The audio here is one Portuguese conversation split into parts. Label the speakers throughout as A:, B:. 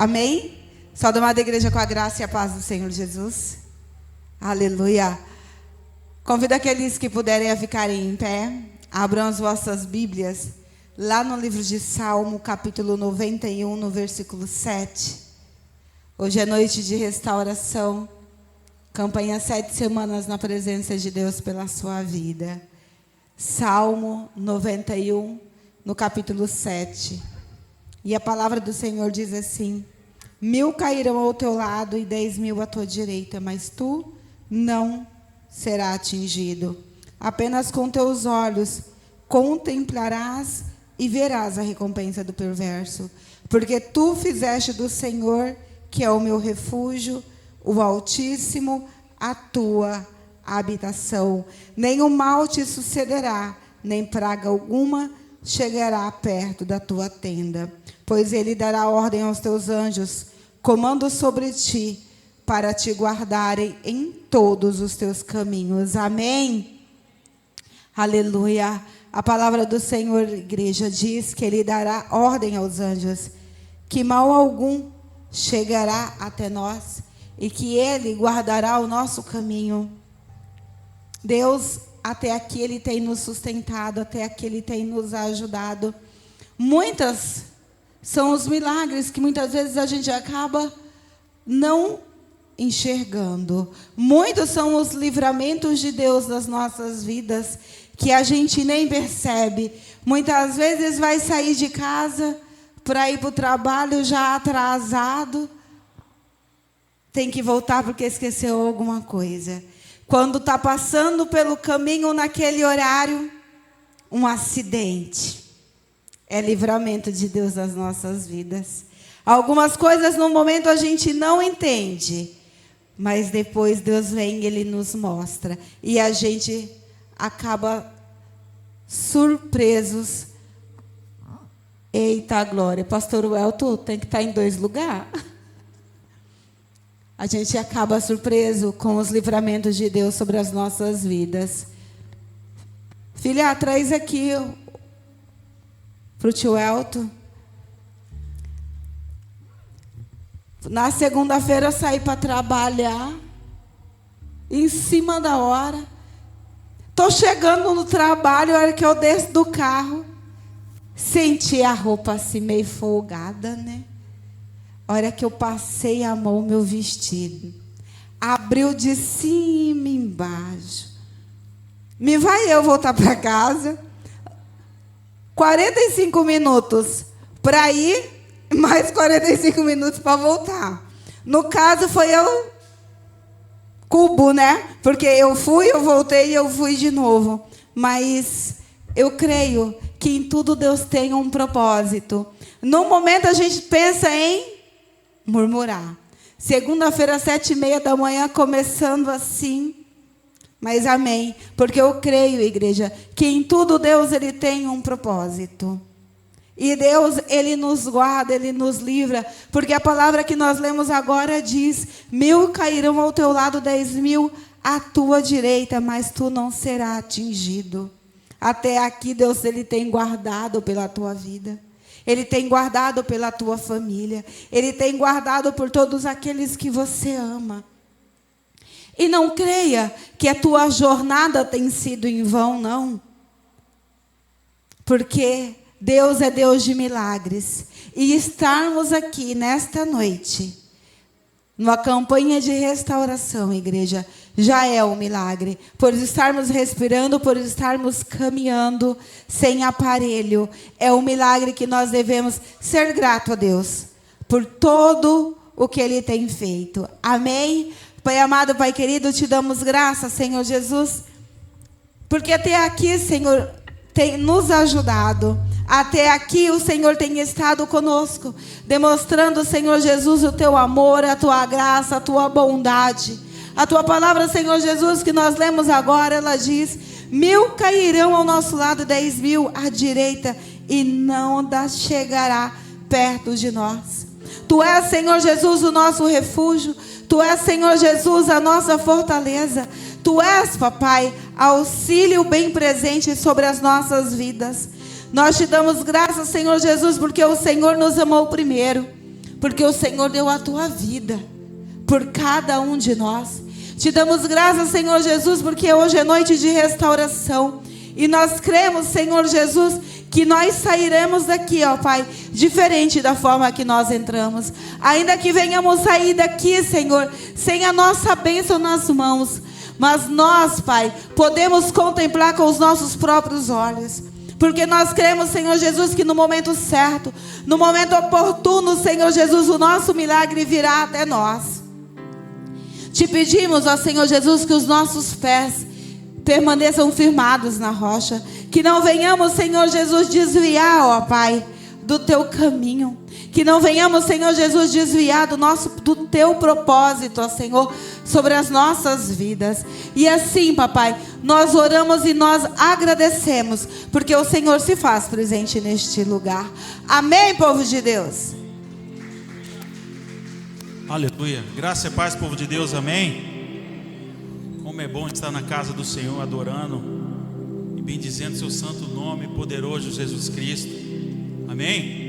A: Amém? Saúde, amada igreja, com a graça e a paz do Senhor Jesus. Aleluia. Convido aqueles que puderem a ficarem em pé. Abram as vossas Bíblias lá no livro de Salmo, capítulo 91, no versículo 7. Hoje é noite de restauração. Campanha 7 semanas na presença de Deus pela sua vida. Salmo 91, no capítulo 7. E a palavra do Senhor diz assim: 1000 cairão ao teu lado e 10.000 à tua direita, mas tu não serás atingido. Apenas com teus olhos contemplarás e verás a recompensa do perverso. Porque tu fizeste do Senhor, que é o meu refúgio, o Altíssimo, a tua habitação. Nenhum mal te sucederá, nem praga alguma chegará perto da tua tenda. Pois ele dará ordem aos teus anjos, comando sobre ti, para te guardarem em todos os teus caminhos. Amém? Aleluia. A palavra do Senhor, igreja, diz que ele dará ordem aos anjos, que mal algum chegará até nós, e que ele guardará o nosso caminho. Deus, até aqui, ele tem nos sustentado, até aqui ele tem nos ajudado. Muitas são os milagres que muitas vezes a gente acaba não enxergando. Muitos são os livramentos de Deus nas nossas vidas que a gente nem percebe. Muitas vezes vai sair de casa para ir para o trabalho já atrasado. Tem que voltar porque esqueceu alguma coisa. Quando está passando pelo caminho naquele horário, um acidente. É livramento de Deus nas nossas vidas. Algumas coisas no momento a gente não entende, mas depois Deus vem e Ele nos mostra. E a gente acaba surpresos. Eita glória, pastor Welton tem que estar em 2 lugares. A gente acaba surpreso com os livramentos de Deus sobre as nossas vidas. Filha, traz aqui para o tio Elton. Na segunda-feira eu saí para trabalhar, em cima da hora. Estou chegando no trabalho, a hora que eu desço do carro, senti a roupa assim meio folgada, né? A hora que eu passei a mão no meu vestido, abriu de cima e embaixo. Me vai eu voltar para casa. 45 minutos para ir, mais 45 minutos para voltar. No caso, foi eu cubo, né? Porque eu fui, eu voltei e eu fui de novo. Mas eu creio que em tudo Deus tem um propósito. No momento a gente pensa em murmurar. Segunda-feira, 7:30 da manhã, começando assim. Mas amém. Porque eu creio, igreja, que em tudo Deus ele tem um propósito. E Deus, Ele nos guarda, Ele nos livra. Porque a palavra que nós lemos agora diz: 1000 cairão ao teu lado, 10.000 à tua direita, mas tu não serás atingido. Até aqui Deus, Ele tem guardado pela tua vida. Ele tem guardado pela tua família. Ele tem guardado por todos aqueles que você ama. E não creia que a tua jornada tem sido em vão, não. Porque Deus é Deus de milagres. E estarmos aqui nesta noite, numa campanha de restauração, igreja, já é um milagre. Por estarmos respirando, por estarmos caminhando sem aparelho. É um milagre que nós devemos ser grato a Deus por todo o que Ele tem feito. Amém? Pai amado, Pai querido, te damos graças, Senhor Jesus, porque até aqui, Senhor, tem nos ajudado. Até aqui o Senhor tem estado conosco, demonstrando, Senhor Jesus, o teu amor, a tua graça, a tua bondade. A tua palavra, Senhor Jesus, que nós lemos agora, ela diz: 1000 cairão ao nosso lado, 10.000 à direita, e não chegará perto de nós. Tu és, Senhor Jesus, o nosso refúgio. Tu és, Senhor Jesus, a nossa fortaleza. Tu és, papai, auxílio bem presente sobre as nossas vidas. Nós te damos graças, Senhor Jesus, porque o Senhor nos amou primeiro. porque o Senhor deu a tua vida por cada um de nós. Te damos graças, Senhor Jesus, porque hoje é noite de restauração. E nós cremos, Senhor Jesus, que nós sairemos daqui, ó Pai, diferente da forma que nós entramos. Ainda que venhamos sair daqui, Senhor, sem a nossa bênção nas mãos, mas nós, Pai, podemos contemplar com os nossos próprios olhos. Porque nós cremos, Senhor Jesus, que no momento certo, no momento oportuno, Senhor Jesus, o nosso milagre virá até nós. Te pedimos, ó Senhor Jesus, que os nossos pés permaneçam firmados na rocha. Que não venhamos, Senhor Jesus, desviar, ó Pai, do teu caminho. Que não venhamos, Senhor Jesus, desviar do teu propósito, ó Senhor, sobre as nossas vidas. E assim, papai, nós oramos e nós agradecemos, porque o Senhor se faz presente neste lugar. Amém, povo de Deus?
B: Aleluia. Graça e paz, povo de Deus, amém. Como é bom estar na casa do Senhor, adorando e bendizendo seu santo nome poderoso, Jesus Cristo. Amém.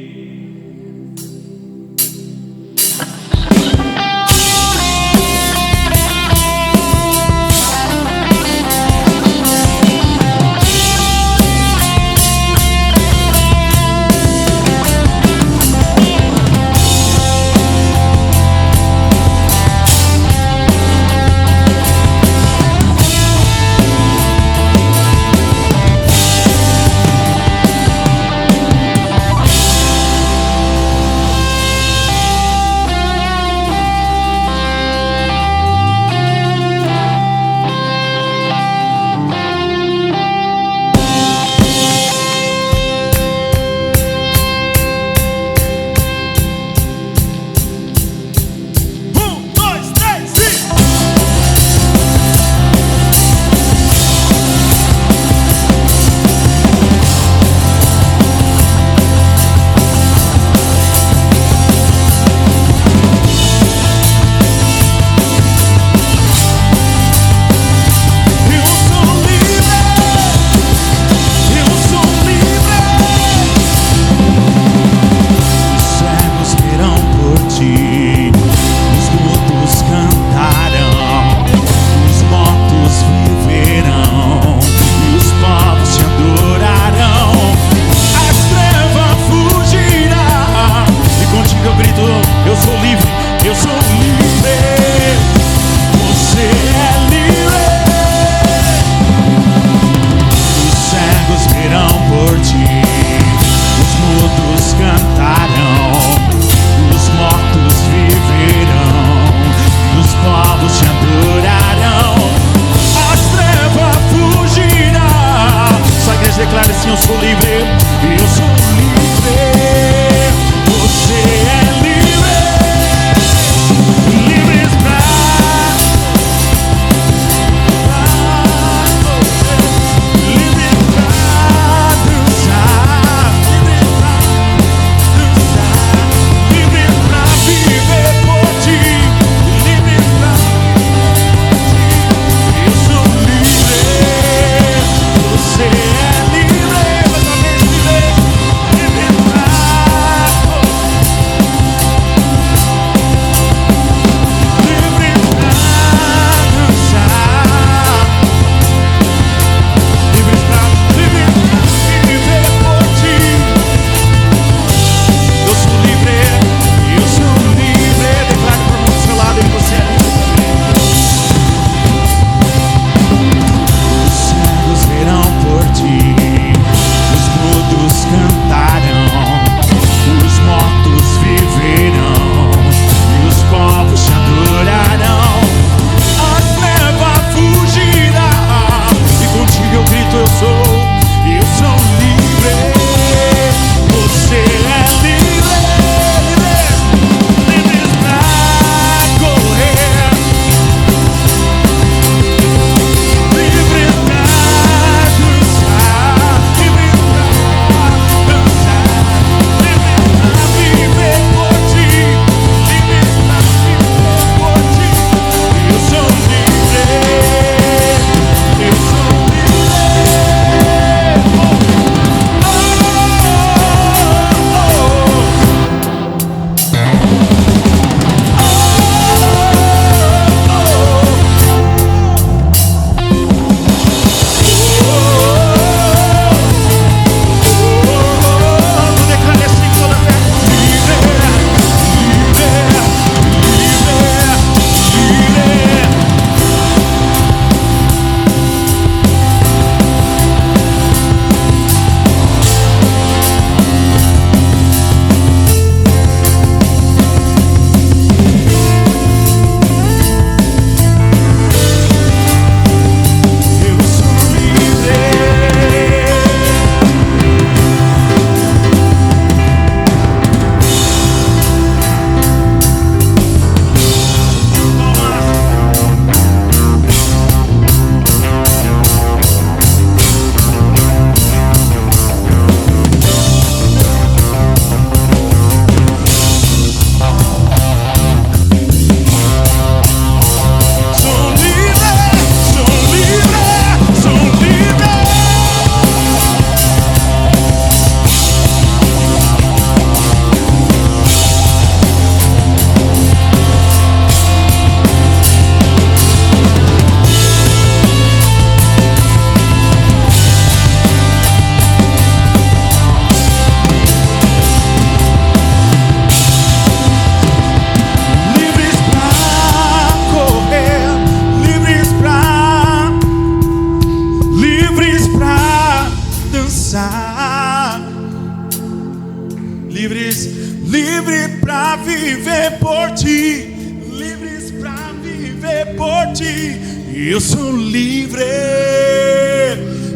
B: por ti. Eu sou livre,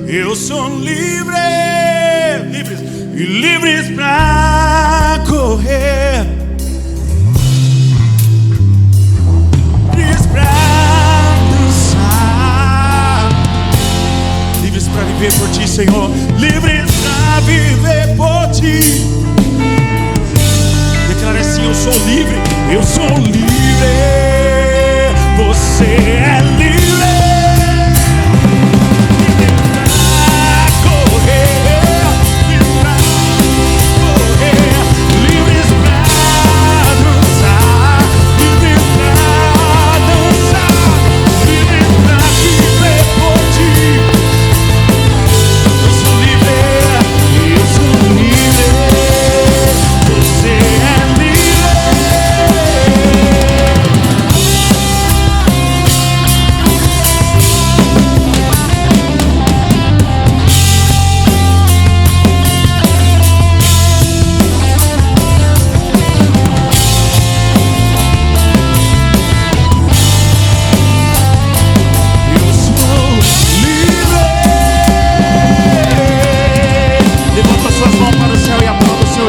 B: eu sou livre, livres e livres pra correr, livres pra dançar, livres pra viver por ti, Senhor, livres pra viver por ti. Declara assim: eu sou livre, eu sou livre, você é livre.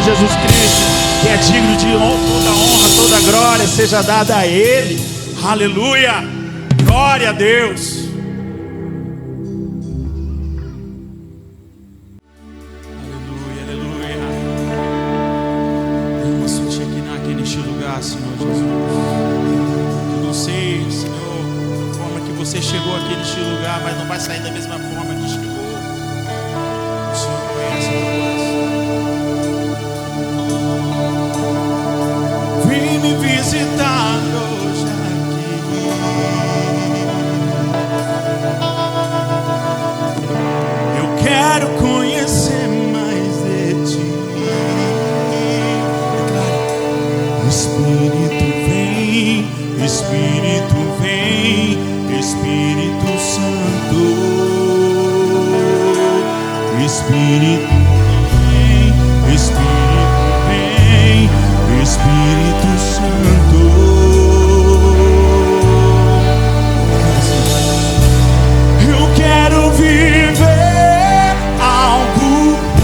B: Jesus Cristo, que é digno de toda honra, toda glória seja dada a Ele. Aleluia, glória a Deus. Aleluia, aleluia. Vamos sentir aqui neste lugar, Senhor Jesus. Eu não sei, Senhor, a forma que você chegou aqui neste lugar, mas não vai sair da mesma forma que chegou. O Senhor conhece o teu coração. Vem me visitar hoje aqui. Eu quero conhecer mais de ti. Espírito vem, Espírito vem, Espírito Santo. Espírito vem, Espírito vem, Espírito Santo. Eu quero viver algo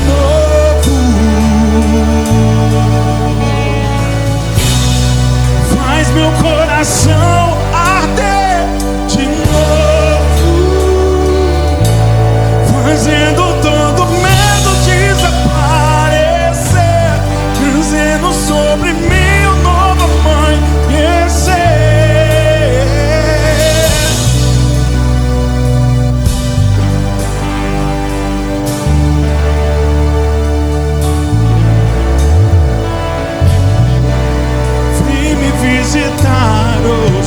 B: novo. Faz meu coração arder de novo, fazendo todo medo desaparecer, trazendo sobre mim um novo amanhecer. Vem me visitar hoje.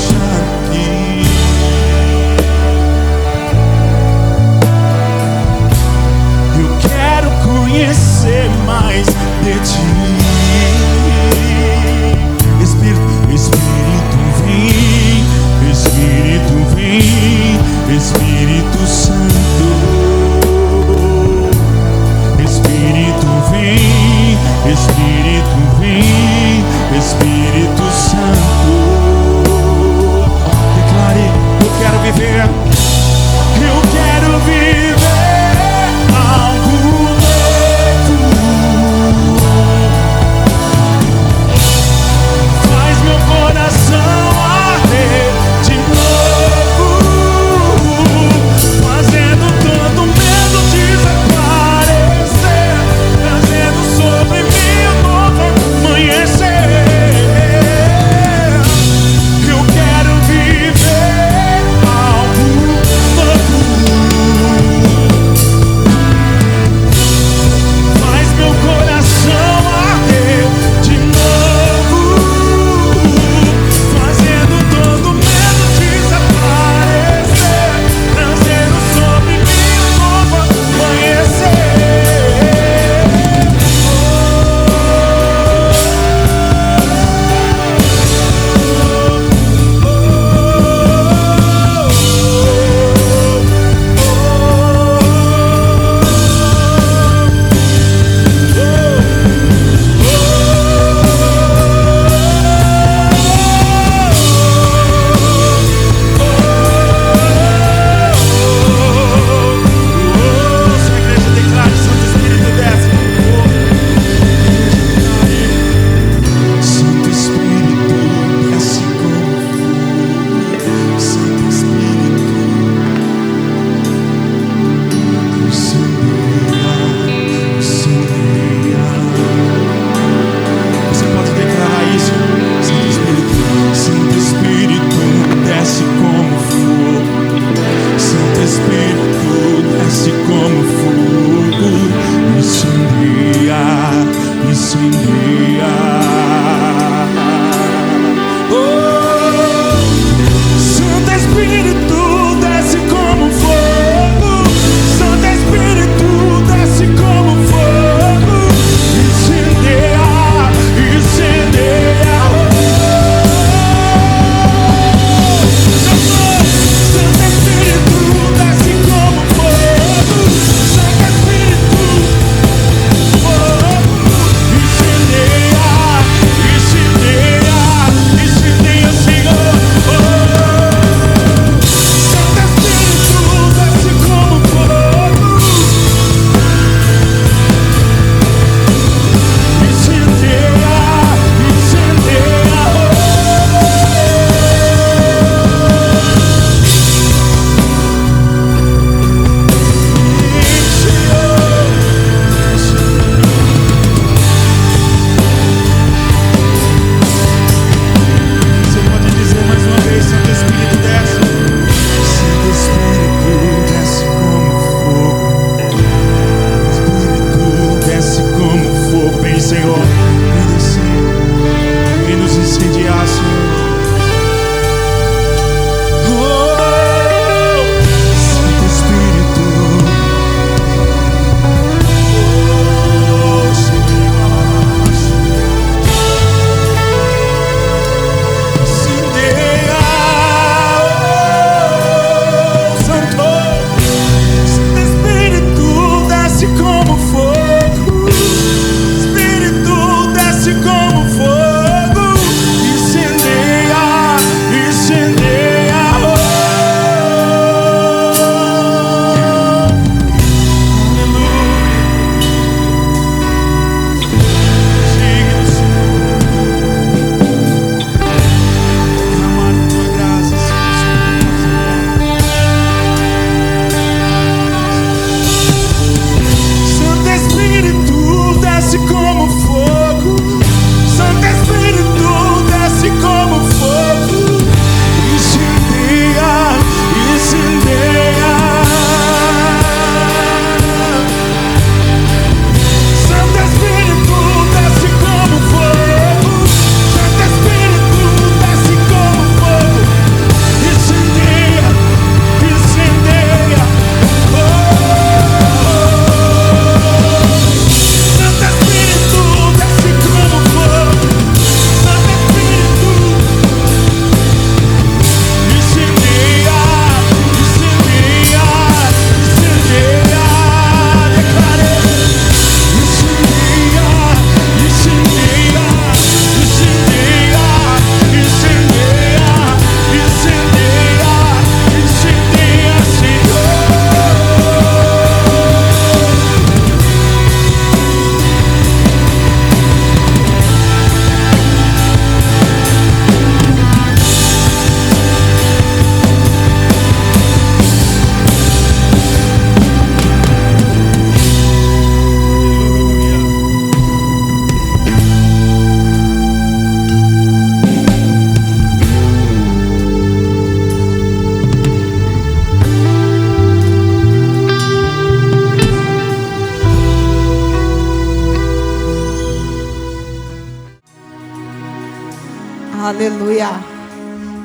A: Aleluia.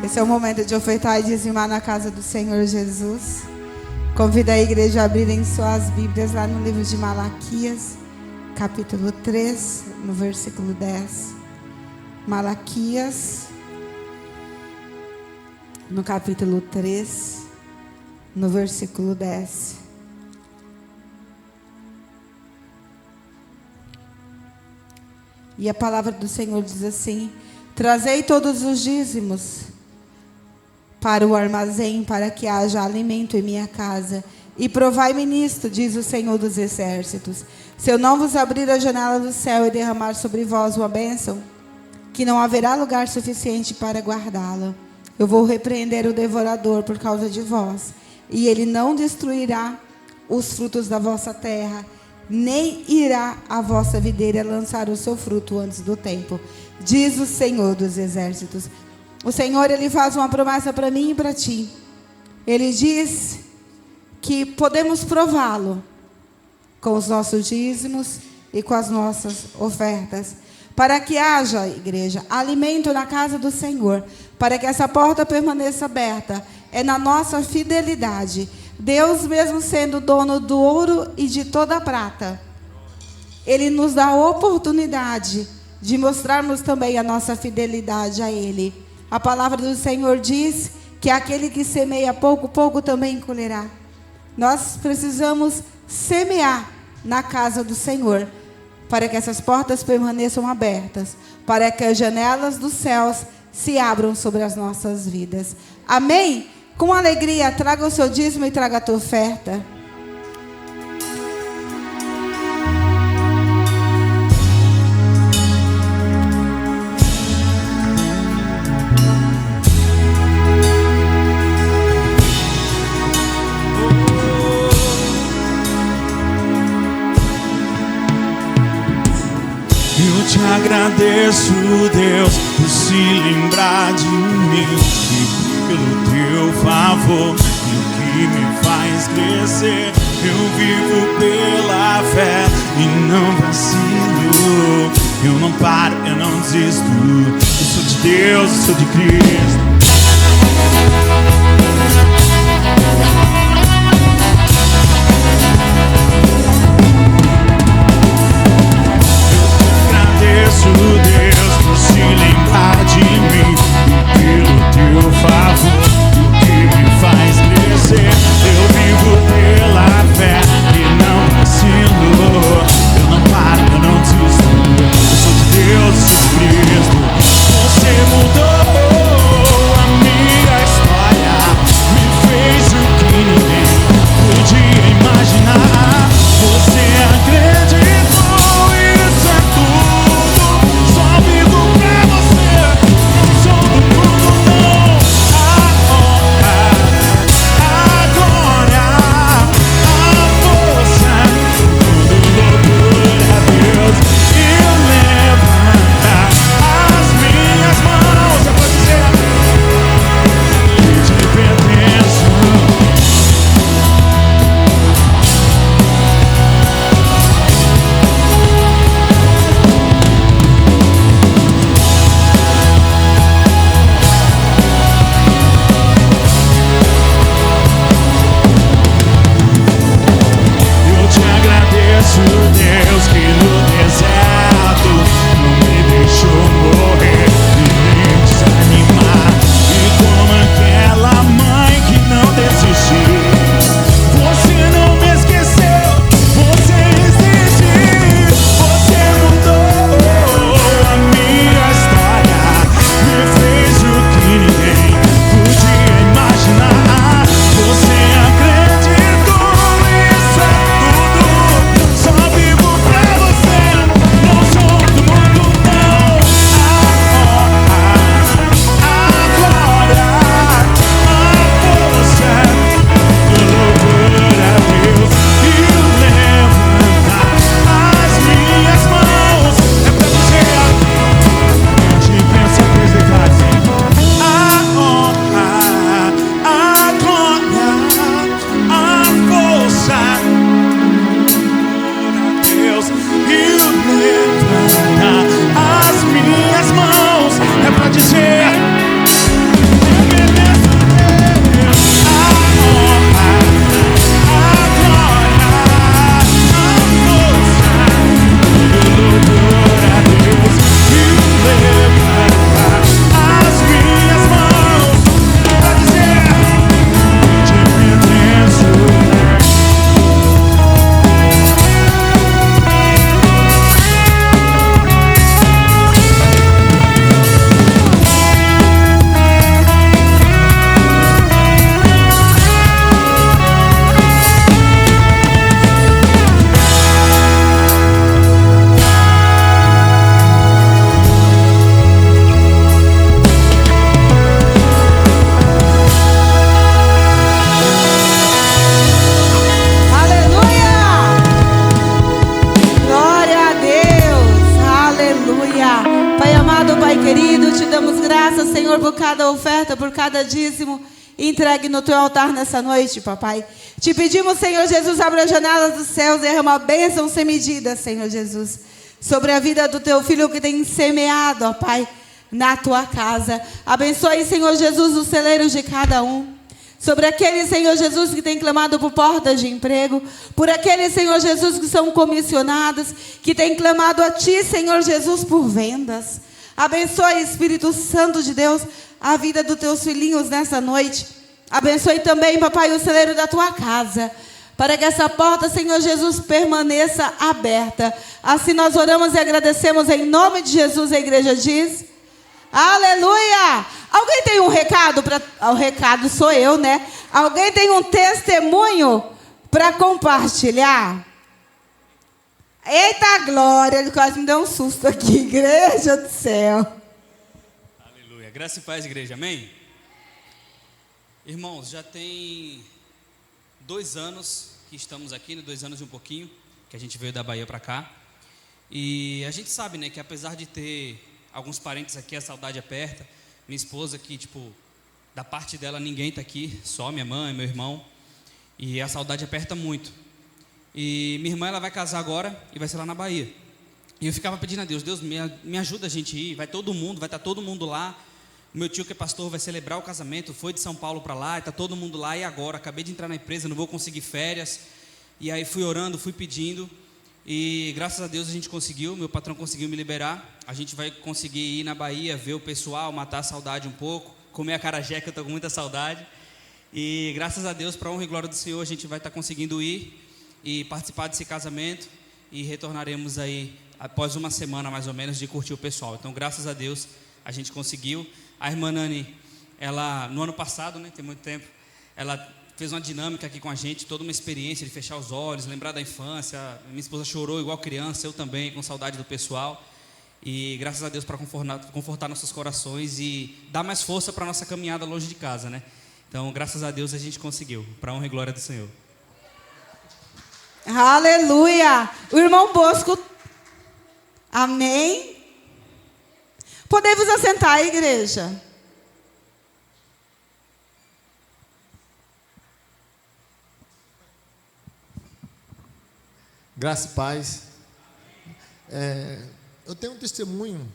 A: Esse é o momento de ofertar e dizimar na casa do Senhor Jesus. Convido a igreja a abrirem suas Bíblias lá no livro de Malaquias, capítulo 3, no versículo 10. Malaquias, no capítulo 3, no versículo 10. E a palavra do Senhor diz assim: trazei todos os dízimos para o armazém, para que haja alimento em minha casa, e provai-me nisto, diz o Senhor dos exércitos, se eu não vos abrir a janela do céu e derramar sobre vós uma bênção, que não haverá lugar suficiente para guardá-la. Eu vou repreender o devorador por causa de vós, e ele não destruirá os frutos da vossa terra, nem irá a vossa videira lançar o seu fruto antes do tempo, diz o Senhor dos exércitos. O Senhor, Ele faz uma promessa para mim e para ti. Ele diz que podemos prová-lo com os nossos dízimos e com as nossas ofertas, para que haja, igreja, alimento na casa do Senhor, para que essa porta permaneça aberta. É na nossa fidelidade. Deus, mesmo sendo dono do ouro e de toda a prata, Ele nos dá a oportunidade de mostrarmos também a nossa fidelidade a Ele. A palavra do Senhor diz que aquele que semeia pouco, pouco também colherá. Nós precisamos semear na casa do Senhor, para que essas portas permaneçam abertas, para que as janelas dos céus se abram sobre as nossas vidas. Amém? Com alegria, traga o seu dízimo e traga a tua oferta.
B: Eu te agradeço, Deus, por se lembrar de mim e pelo teu favor, e o que me faz crescer. Eu vivo pela fé e não vacilo. Eu não paro, eu não desisto. Eu sou de Deus, eu sou de Cristo. Deus, por se lembrar de mim e pelo teu favor, o que me faz crescer. Eu vivo pela fé e não vacilo. Eu não paro, eu não desisto. Eu sou de Deus, eu sou de Cristo. Você mudou
A: por cada dízimo entregue no teu altar nessa noite, papai. Te pedimos, Senhor Jesus, abre as janelas dos céus, derrama bênção sem medida, Senhor Jesus, sobre a vida do teu filho que tem semeado, ó Pai, na tua casa. Abençoe, Senhor Jesus, os celeiros de cada um. Sobre aqueles, Senhor Jesus, que tem clamado por portas de emprego, por aqueles, Senhor Jesus, que são comissionados, que tem clamado a Ti, Senhor Jesus, por vendas. Abençoe, Espírito Santo de Deus, a vida dos teus filhinhos nessa noite. Abençoe também, papai, o celeiro da tua casa, para que essa porta, Senhor Jesus, permaneça aberta. Assim nós oramos e agradecemos em nome de Jesus. A igreja diz: aleluia! Alguém tem um recado para... O recado sou eu, né? Alguém tem um testemunho para compartilhar? Eita glória, ele quase me deu um susto aqui, igreja do céu.
C: Aleluia, graça e paz, igreja, amém? Irmãos, já tem 2 anos que estamos aqui, né? 2 anos e um pouquinho, que a gente veio da Bahia para cá. E a gente sabe, né, que apesar de ter alguns parentes aqui, a saudade aperta. Minha esposa que, da parte dela ninguém está aqui, só minha mãe, meu irmão. E a saudade aperta muito. E minha irmã, ela vai casar agora e vai ser lá na Bahia. E eu ficava pedindo a Deus, Deus, me ajuda a gente ir, vai todo mundo, vai estar todo mundo lá. O meu tio que é pastor vai celebrar o casamento, foi de São Paulo para lá, está todo mundo lá. E agora, acabei de entrar na empresa, não vou conseguir férias. E aí fui orando, fui pedindo. E graças a Deus a gente conseguiu, meu patrão conseguiu me liberar. A gente vai conseguir ir na Bahia, ver o pessoal, matar a saudade um pouco, comer acarajé, que eu estou com muita saudade. E graças a Deus, para a honra e glória do Senhor, a gente vai estar conseguindo ir e participar desse casamento. E retornaremos aí após uma semana mais ou menos de curtir o pessoal. Então graças a Deus a gente conseguiu. A irmã Nani, ela no ano passado, né, tem muito tempo, ela fez uma dinâmica aqui com a gente, toda uma experiência de fechar os olhos, lembrar da infância. Minha esposa chorou igual criança, eu também, com saudade do pessoal. E graças a Deus para confortar nossos corações e dar mais força para a nossa caminhada longe de casa, né? Então, graças a Deus a gente conseguiu, para a honra e glória do Senhor.
A: Aleluia! O irmão Bosco, amém? Podemos assentar, igreja.
D: Graça e paz. Eu tenho um testemunho,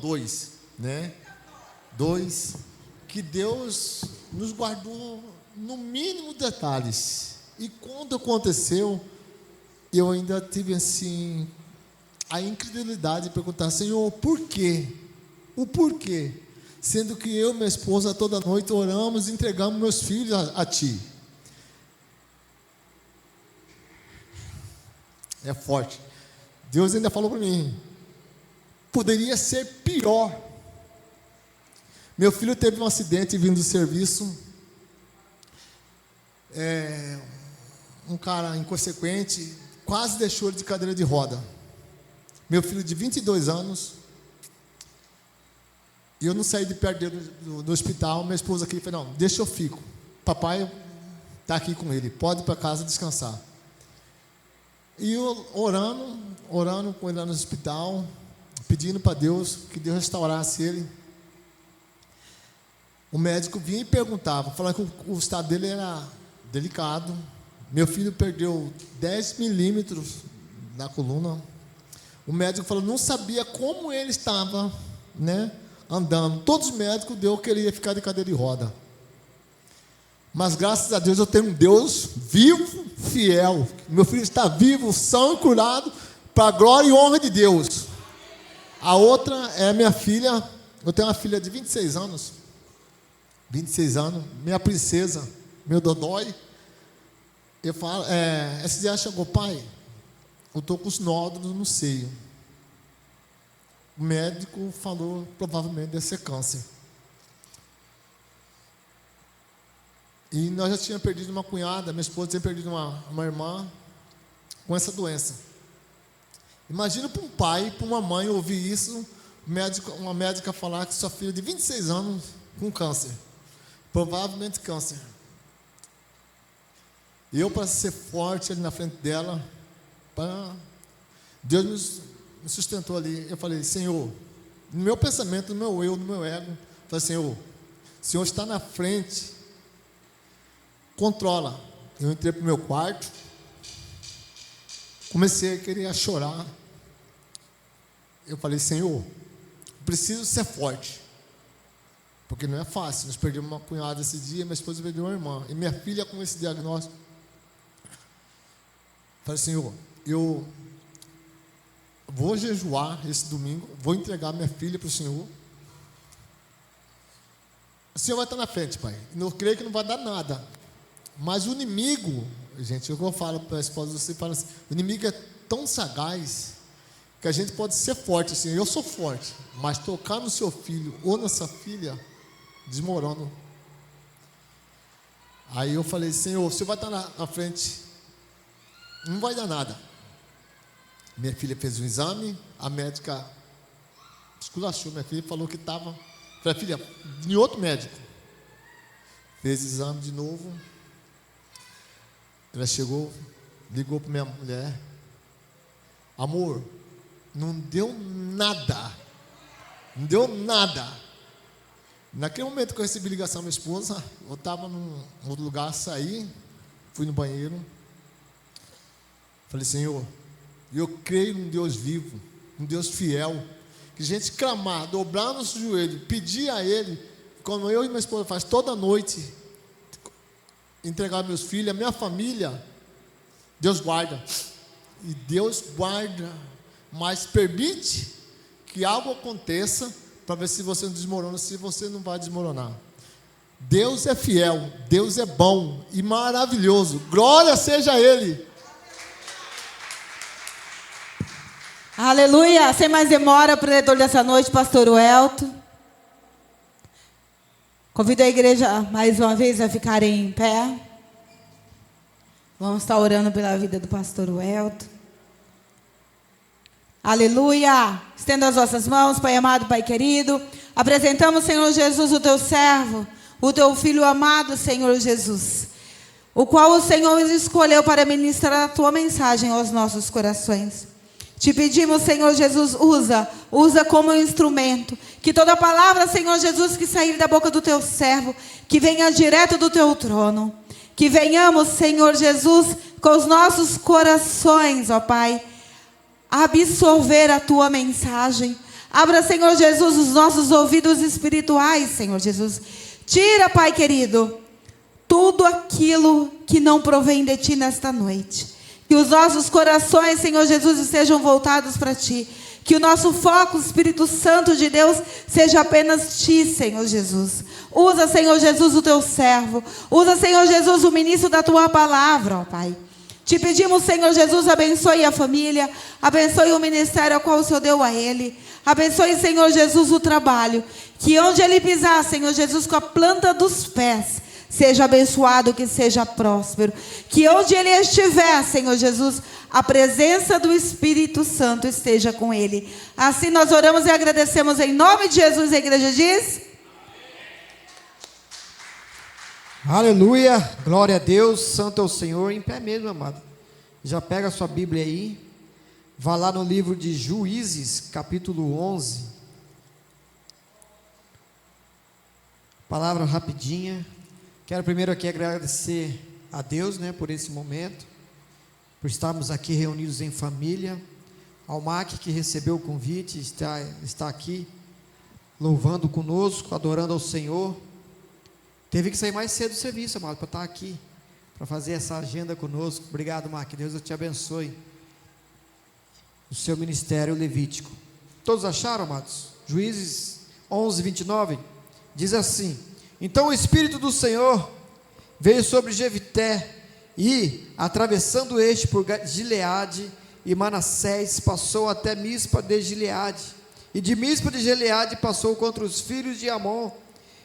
D: dois, né? 2, que Deus nos guardou no mínimo detalhes. E quando aconteceu, eu ainda tive assim a incredulidade de perguntar: Senhor, por quê? O porquê? Sendo que eu e minha esposa toda noite oramos e entregamos meus filhos a Ti. É forte. Deus ainda falou para mim: poderia ser pior. Meu filho teve um acidente vindo do serviço. Um cara inconsequente quase deixou ele de cadeira de roda. Meu filho de 22 anos. E eu não saí de perto dele do hospital. Minha esposa aqui falou: não, deixa eu fico. Papai está aqui com ele. Pode ir para casa descansar. E eu orando com ele lá no hospital, pedindo para Deus que Deus restaurasse ele. O médico vinha e perguntava, falando que o estado dele era delicado. Meu filho perdeu 10 milímetros na coluna. O médico falou, não sabia como ele estava, né, andando. Todos os médicos deu que ele ia ficar de cadeira de roda. Mas graças a Deus eu tenho um Deus vivo, fiel. Meu filho está vivo, são e curado, para a glória e honra de Deus. A outra é minha filha. Eu tenho uma filha de 26 anos. 26 anos, minha princesa, meu dodói. Eu falo, esse dia chegou: pai, eu estou com os nódulos no seio. O médico falou, provavelmente deve ser câncer. E nós já tínhamos perdido uma cunhada, minha esposa tinha perdido uma irmã com essa doença. Imagina para um pai, para uma mãe ouvir isso, uma médica falar que sua filha de 26 anos com câncer. Provavelmente câncer. E eu, para ser forte ali na frente dela, Deus me sustentou ali. Eu falei: Senhor, no meu pensamento, no meu eu, no meu ego, Falei, Senhor, o Senhor está na frente, controla. Eu entrei para o meu quarto, comecei a querer chorar. Eu falei, Senhor, preciso ser forte, porque não é fácil. Nós perdemos uma cunhada esse dia, minha esposa perdeu uma irmã, e minha filha com esse diagnóstico. Falei, Senhor, eu vou jejuar esse domingo, vou entregar minha filha para o Senhor. O Senhor vai estar na frente, Pai. Eu creio que não vai dar nada, mas o inimigo, gente, eu falo para a esposa, você fala assim, o inimigo é tão sagaz, que a gente pode ser forte, assim, eu sou forte, mas tocar no seu filho ou na sua filha, desmorona. Aí eu falei, Senhor, você vai estar na frente, não vai dar nada. Minha filha fez um exame, a médica esculachou minha filha e falou que estava. Falei, filha, em outro médico. Fez exame de novo. Ela chegou, ligou para minha mulher, amor, não deu nada. Não deu nada. Naquele momento que eu recebi ligação da minha esposa, eu estava num outro lugar, saí, fui no banheiro. Falei, Senhor, eu creio num Deus vivo, um Deus fiel, que a gente clamar, dobrar nosso joelho, pedir a Ele, como eu e minha esposa faz toda noite, entregar meus filhos, a minha família, Deus guarda. E Deus guarda, mas permite que algo aconteça para ver se você não desmorona, se você não vai desmoronar. Deus é fiel, Deus é bom e maravilhoso. Glória seja a Ele.
A: Aleluia. Sem mais demora, o pregador dessa noite, pastor Welton. Convido a igreja mais uma vez a ficarem em pé. Vamos estar orando pela vida do pastor Welton. Aleluia. Estenda as vossas mãos, Pai amado, Pai querido. Apresentamos, Senhor Jesus, o teu servo, o teu filho amado, Senhor Jesus, o qual o Senhor escolheu para ministrar a tua mensagem aos nossos corações. Te pedimos, Senhor Jesus, usa como instrumento, que toda palavra, Senhor Jesus, que sair da boca do teu servo, que venha direto do teu trono, que venhamos, Senhor Jesus, com os nossos corações, ó Pai, absorver a tua mensagem. Abra, Senhor Jesus, os nossos ouvidos espirituais, Senhor Jesus. Tira, Pai querido, tudo aquilo que não provém de ti nesta noite. Que os nossos corações, Senhor Jesus, estejam voltados para ti. Que o nosso foco, Espírito Santo de Deus, seja apenas ti, Senhor Jesus. Usa, Senhor Jesus, o teu servo. Usa, Senhor Jesus, o ministro da tua palavra, ó Pai. Te pedimos, Senhor Jesus, abençoe a família, abençoe o ministério ao qual o Senhor deu a ele. Abençoe, Senhor Jesus, o trabalho. Que onde ele pisar, Senhor Jesus, com a planta dos pés, seja abençoado, que seja próspero. Que onde ele estiver, Senhor Jesus, a presença do Espírito Santo esteja com ele. Assim nós oramos e agradecemos em nome de Jesus. A igreja diz...
E: Aleluia, glória a Deus, santo é o Senhor. Em pé mesmo, amado. Já pega a sua Bíblia aí. Vá lá no livro de Juízes, capítulo 11. Palavra rapidinha. Quero primeiro aqui agradecer a Deus, né, por esse momento, por estarmos aqui reunidos em família. Ao MAC que recebeu o convite, está aqui louvando conosco, adorando ao Senhor. Teve que sair mais cedo do serviço, amado, para estar aqui, para fazer essa agenda conosco. Obrigado, MAC, Deus te abençoe o seu ministério levítico. Todos acharam, amados? Juízes 11, 29, diz assim: então o Espírito do Senhor veio sobre Jefté, e, atravessando este por Gileade e Manassés, passou até Mispa de Gileade, e de Mispa de Gileade passou contra os filhos de Amon.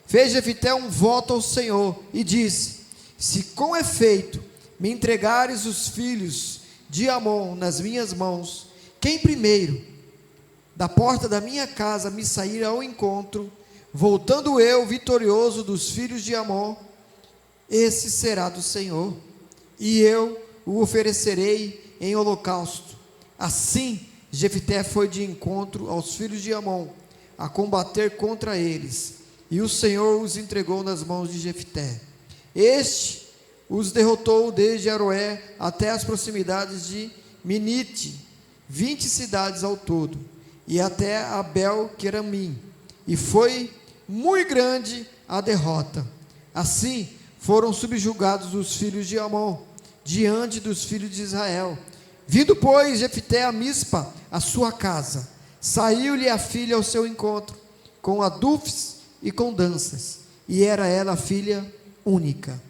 E: Fez Jefté um voto ao Senhor e disse: se com efeito me entregares os filhos de Amon nas minhas mãos, quem primeiro da porta da minha casa me sair ao encontro, voltando eu vitorioso dos filhos de Amon, esse será do Senhor, e eu o oferecerei em holocausto. Assim Jefté foi de encontro aos filhos de Amon, a combater contra eles. e o Senhor os entregou nas mãos de Jefté. Este os derrotou desde Aroé até as proximidades de Minite, 20 cidades ao todo, e até Abel-Queramim, e foi muito grande a derrota. Assim foram subjugados os filhos de Amon diante dos filhos de Israel. Vindo, pois, Jefté a Mispa, a sua casa, saiu-lhe a filha ao seu encontro, com adufes e com danças, e era ela filha única.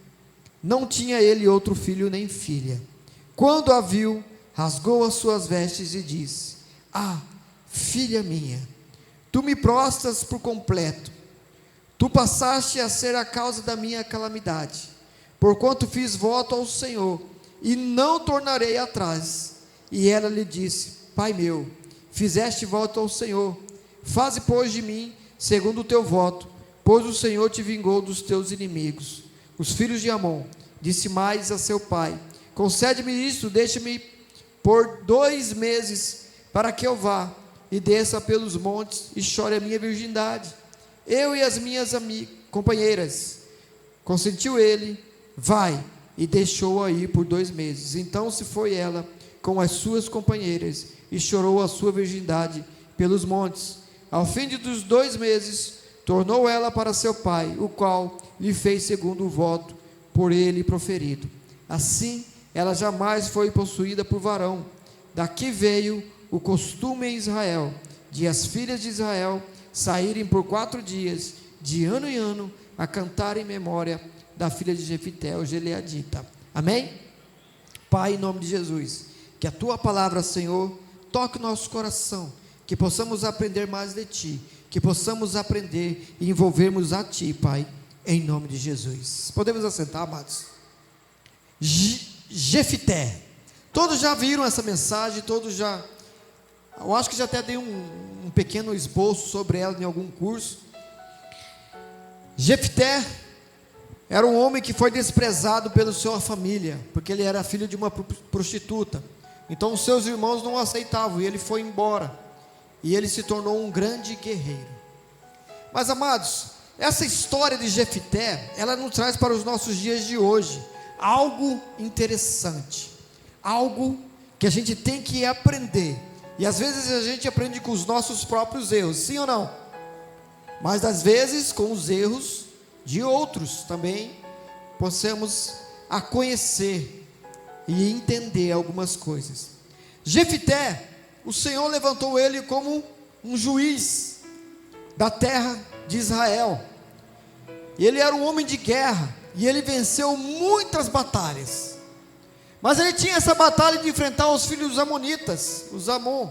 E: Não tinha ele outro filho nem filha. Quando a viu, rasgou as suas vestes e disse: Ah, filha minha, tu me prostras por completo. Tu passaste a ser a causa da minha calamidade, porquanto fiz voto ao Senhor, e não tornarei atrás. E ela lhe disse: Pai meu, fizeste voto ao Senhor, faze pois de mim segundo o teu voto, pois o Senhor te vingou dos teus inimigos. Os filhos de Amon, disse mais a seu pai: Concede-me isto, deixa-me por 2 meses, para que eu vá e desça pelos montes e chore a minha virgindade, eu e as minhas companheiras. Consentiu ele, vai, e deixou-a ir por 2 meses. Então se foi ela com as suas companheiras, e chorou a sua virgindade pelos montes. Ao fim dos 2 meses, tornou ela para seu pai, o qual lhe fez segundo o voto por ele proferido. Assim, ela jamais foi possuída por varão. Daqui veio o costume em Israel, de as filhas de Israel saírem por 4 dias, de ano em ano, a cantar em memória da filha de Jefité, o Gileadita. Amém? Pai, em nome de Jesus, que a tua palavra, Senhor, toque o nosso coração, que possamos aprender mais de ti, que possamos aprender e envolvermos a ti, Pai, em nome de Jesus. Podemos assentar, amados? Jefité. Todos já viram essa mensagem, eu acho que já até dei um pequeno esboço sobre ela em algum curso. Jefté era um homem que foi desprezado pela sua família, porque ele era filho de uma prostituta. Então os seus irmãos não o aceitavam, e ele foi embora, e ele se tornou um grande guerreiro. Mas, amados, essa história de Jefté, ela nos traz para os nossos dias de hoje algo interessante, algo que a gente tem que aprender. E às vezes a gente aprende com os nossos próprios erros, sim ou não? Mas às vezes com os erros de outros também possamos a conhecer e entender algumas coisas. Jefté, o Senhor levantou ele como um juiz da terra de Israel. E ele era um homem de guerra, e ele venceu muitas batalhas. Mas ele tinha essa batalha de enfrentar os filhos dos amonitas, os Amon.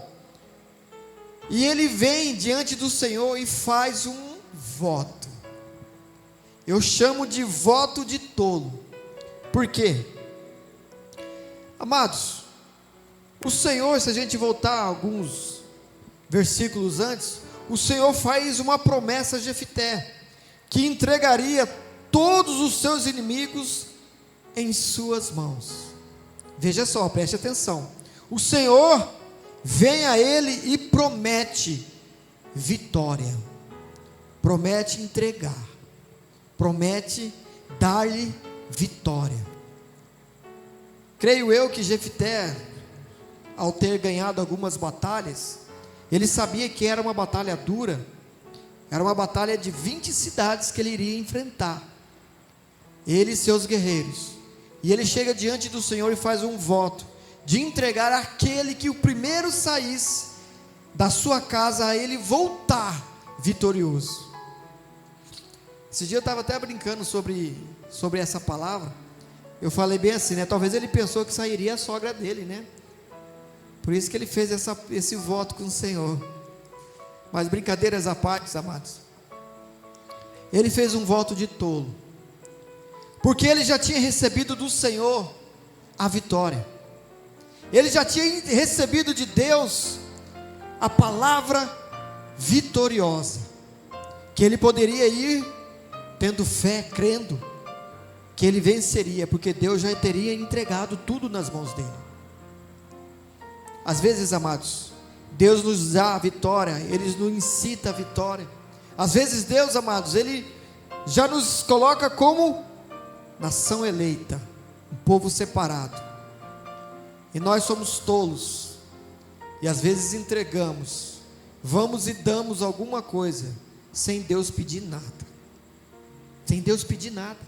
E: E ele vem diante do Senhor e faz um voto. Eu chamo de voto de tolo. Por quê? Amados, o Senhor, se a gente voltar alguns versículos antes, o Senhor faz uma promessa a Jefté, que entregaria todos os seus inimigos em suas mãos. Veja só, preste atenção. O Senhor vem a ele e promete vitória, promete entregar, promete dar-lhe vitória. Creio eu que Jefté, ao ter ganhado algumas batalhas, ele sabia que era uma batalha dura, era uma batalha de 20 cidades que ele iria enfrentar, ele e seus guerreiros. E ele chega diante do Senhor e faz um voto de entregar aquele que o primeiro saísse da sua casa a ele voltar vitorioso. Esse dia eu estava até brincando sobre essa palavra. Eu falei bem assim, né? Talvez ele pensou que sairia a sogra dele, né? Por isso que ele fez esse voto com o Senhor. Mas brincadeiras à parte, amados, ele fez um voto de tolo, porque ele já tinha recebido do Senhor a vitória. Ele já tinha recebido de Deus a palavra vitoriosa, que ele poderia ir tendo fé, crendo que ele venceria, porque Deus já teria entregado tudo nas mãos dele. Às vezes, amados, Deus nos dá a vitória, Ele nos incita a vitória, Às vezes Deus, amados, Ele já nos coloca como nação eleita, um povo separado. E nós somos tolos. E às vezes entregamos, vamos e damos alguma coisa, sem Deus pedir nada. Sem Deus pedir nada.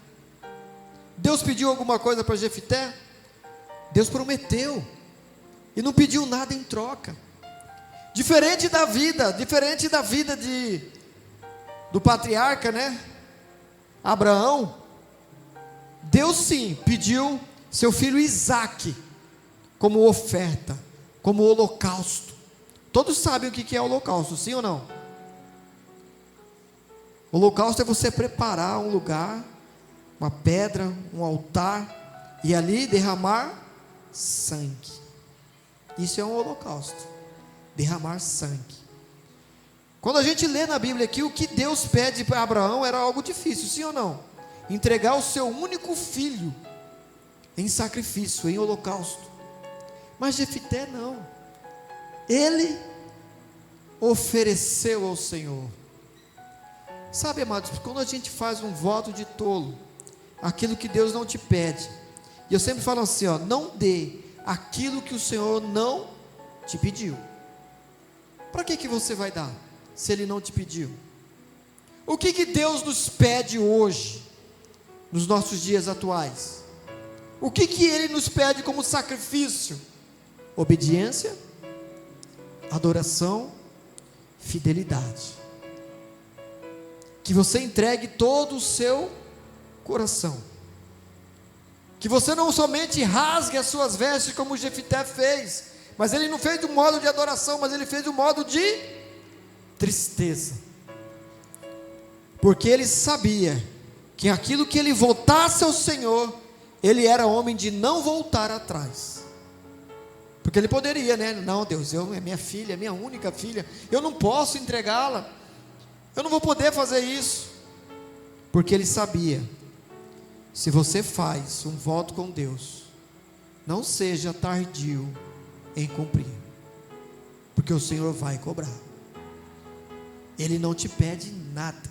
E: Deus pediu alguma coisa para Jefité? Deus prometeu. E não pediu nada em troca. Diferente da vida do patriarca, né? Abraão. Deus sim pediu seu filho Isaque como oferta, como holocausto. Todos sabem o que é holocausto, sim ou não? Holocausto é você preparar um lugar, uma pedra, um altar, e ali derramar sangue. Isso é um holocausto, derramar sangue. Quando a gente lê na Bíblia aqui, o que Deus pede para Abraão era algo difícil, sim ou não? Entregar o seu único filho em sacrifício, em holocausto. Mas Jefité não. Ele ofereceu ao Senhor. Sabe, amados, quando a gente faz um voto de tolo, aquilo que Deus não te pede, e eu sempre falo assim, ó, não dê aquilo que o Senhor não te pediu. Para que você vai dar, se Ele não te pediu? O que Deus nos pede hoje, nos nossos dias atuais? O que Ele nos pede como sacrifício? Obediência, adoração, fidelidade. Que você entregue todo o seu coração. Que você não somente rasgue as suas vestes como Jefité fez, mas ele não fez do modo de adoração, mas ele fez do modo de tristeza. Porque ele sabia que aquilo que ele voltasse ao Senhor, ele era homem de não voltar atrás. Porque ele poderia, né? Não, Deus, é minha filha, é minha única filha, eu não posso entregá-la, eu não vou poder fazer isso. Porque ele sabia, se você faz um voto com Deus, não seja tardio em cumprir, porque o Senhor vai cobrar. Ele não te pede nada.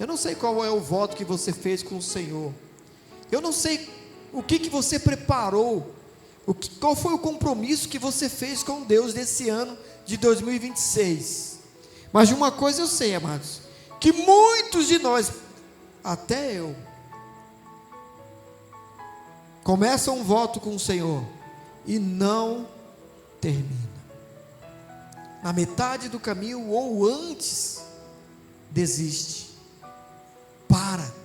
E: Eu não sei qual é o voto que você fez com o Senhor, eu não sei o que você preparou, qual foi o compromisso que você fez com Deus nesse ano de 2026, mas de uma coisa eu sei, amados, que muitos de nós, até eu, começam um voto com o Senhor e não termina. Na metade do caminho ou antes, desiste, para.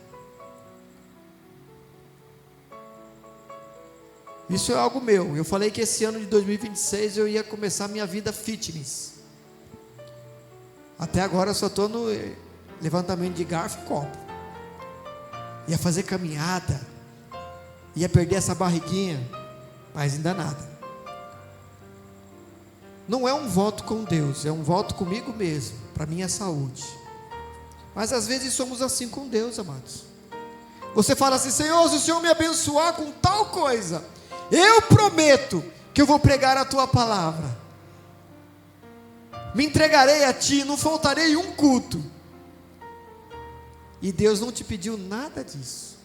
E: Isso é algo meu. Eu falei que esse ano de 2026 eu ia começar minha vida fitness. Até agora eu só estou no levantamento de garfo e copo. Ia fazer caminhada, ia perder essa barriguinha, mas ainda nada. Não é um voto com Deus, é um voto comigo mesmo, para minha saúde. Mas às vezes somos assim com Deus, amados. Você fala assim: Senhor, se o Senhor me abençoar com tal coisa, eu prometo que eu vou pregar a tua palavra, me entregarei a ti, não faltarei um culto. E Deus não te pediu nada disso,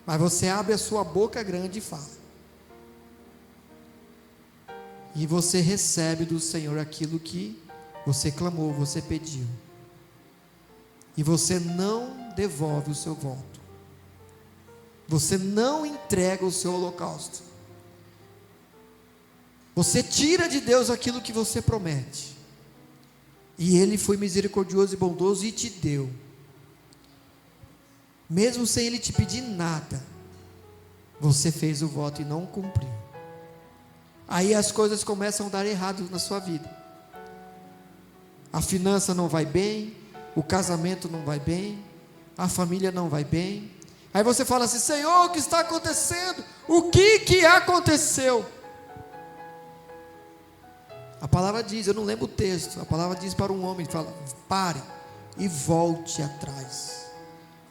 E: mas você abre a sua boca grande e fala, e você recebe do Senhor aquilo que você clamou, você pediu, e você não devolve o seu voto, você não entrega o seu holocausto, você tira de Deus aquilo que você promete, e Ele foi misericordioso e bondoso e te deu, mesmo sem Ele te pedir nada, você fez o voto e não cumpriu. Aí as coisas começam a dar errado na sua vida, a finança não vai bem, o casamento não vai bem, a família não vai bem. Aí você fala assim: Senhor, o que está acontecendo? O que aconteceu? A palavra diz, eu não lembro o texto, a palavra diz para um homem, fala: pare e volte atrás,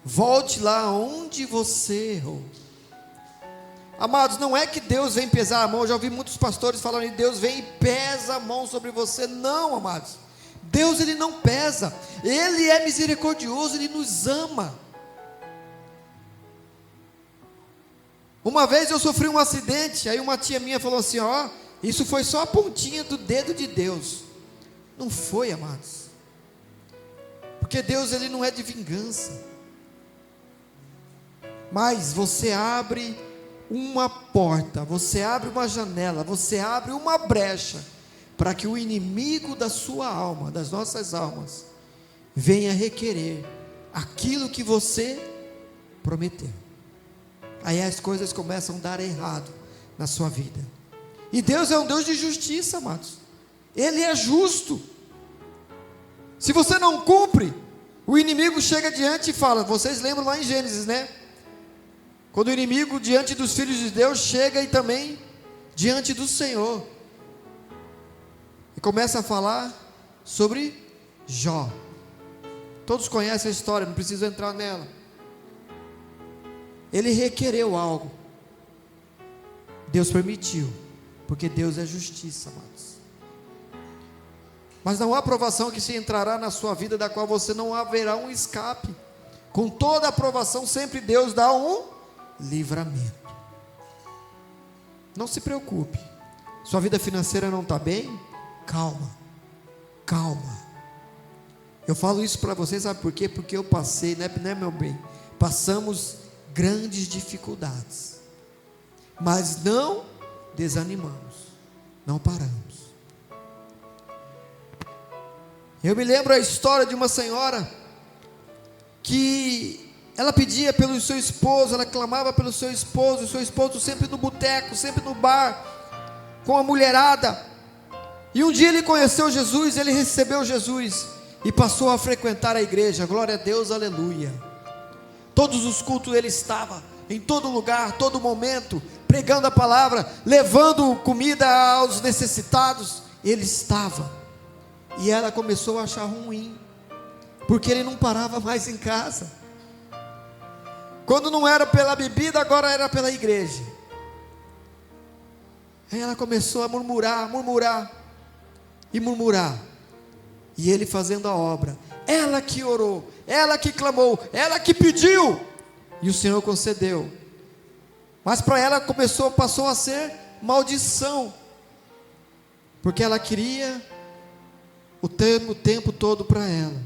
E: volte lá onde você errou. Amados, não é que Deus vem pesar a mão. Eu já ouvi muitos pastores falando que Deus vem e pesa a mão sobre você. Não, amados, Deus, Ele não pesa, Ele é misericordioso, Ele nos ama. Uma vez eu sofri um acidente, aí uma tia minha falou assim, ó, isso foi só a pontinha do dedo de Deus. Não foi, amados, porque Deus, Ele não é de vingança, mas você abre uma porta, você abre uma janela, você abre uma brecha, para que o inimigo da sua alma, das nossas almas, venha requerer aquilo que você prometeu. Aí as coisas começam a dar errado na sua vida. E Deus é um Deus de justiça, amados. Ele é justo. Se você não cumpre, o inimigo chega diante e fala, vocês lembram lá em Gênesis, né? Quando o inimigo diante dos filhos de Deus chega e também diante do Senhor, e começa a falar sobre Jó. Todos conhecem a história, não preciso entrar nela. Ele requereu algo, Deus permitiu, porque Deus é justiça, amados. Mas não há provação que se entrará na sua vida, da qual você não haverá um escape. Com toda aprovação, sempre Deus dá um livramento. Não se preocupe, sua vida financeira não está bem? Calma, calma. Eu falo isso para vocês, sabe por quê? Porque eu passei, né, meu bem? Passamos grandes dificuldades, mas não desanimamos, não paramos. Eu me lembro a história de uma senhora que ela pedia pelo seu esposo, ela clamava pelo seu esposo, e o seu esposo sempre no boteco, sempre no bar, com a mulherada. E um dia ele conheceu Jesus, ele recebeu Jesus e passou a frequentar a igreja. Glória a Deus, aleluia. Todos os cultos ele estava, em todo lugar, todo momento, pregando a palavra, levando comida aos necessitados, ele estava. E ela começou a achar ruim, porque ele não parava mais em casa. Quando não era pela bebida, agora era pela igreja. Aí ela começou a murmurar, e murmurar, e ele fazendo a obra. Ela que orou, ela que clamou, ela que pediu, e o Senhor concedeu. Mas para ela passou a ser maldição, porque ela queria o tempo todo para ela.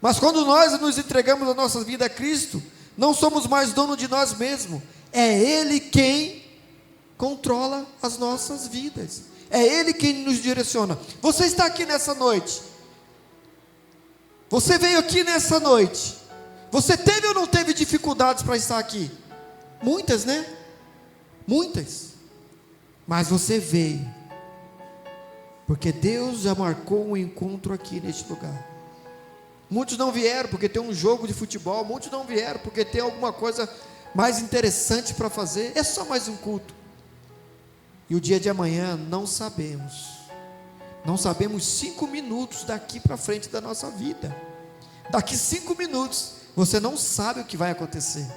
E: Mas quando nós nos entregamos a nossa vida a Cristo, não somos mais dono de nós mesmos, é Ele quem controla as nossas vidas, é Ele quem nos direciona. Você está aqui nessa noite, você veio aqui nessa noite, você teve ou não teve dificuldades para estar aqui? Muitas, né? Muitas. Mas você veio, porque Deus já marcou um encontro aqui neste lugar. Muitos não vieram porque tem um jogo de futebol, muitos não vieram porque tem alguma coisa mais interessante para fazer, é só mais um culto. E o dia de amanhã não sabemos 5 minutos daqui para frente da nossa vida. Daqui 5 minutos, você não sabe o que vai acontecer.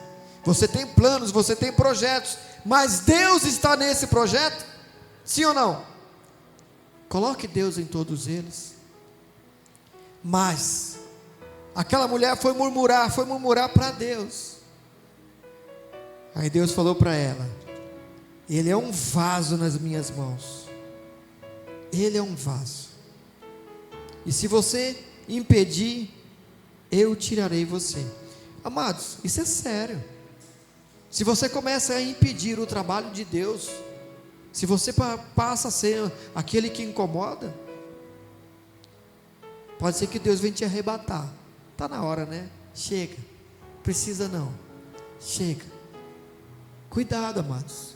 E: Você tem planos, você tem projetos, mas Deus está nesse projeto? Sim ou não? Coloque Deus em todos eles. Mas aquela mulher foi murmurar para Deus. Aí Deus falou para ela: Ele é um vaso nas minhas mãos. Ele é um vaso. E se você impedir, eu tirarei você. Amados, isso é sério. Se você começa a impedir o trabalho de Deus, se você passa a ser aquele que incomoda, pode ser que Deus venha te arrebatar. Está na hora, né? Chega. Precisa não. Chega. Cuidado, amados.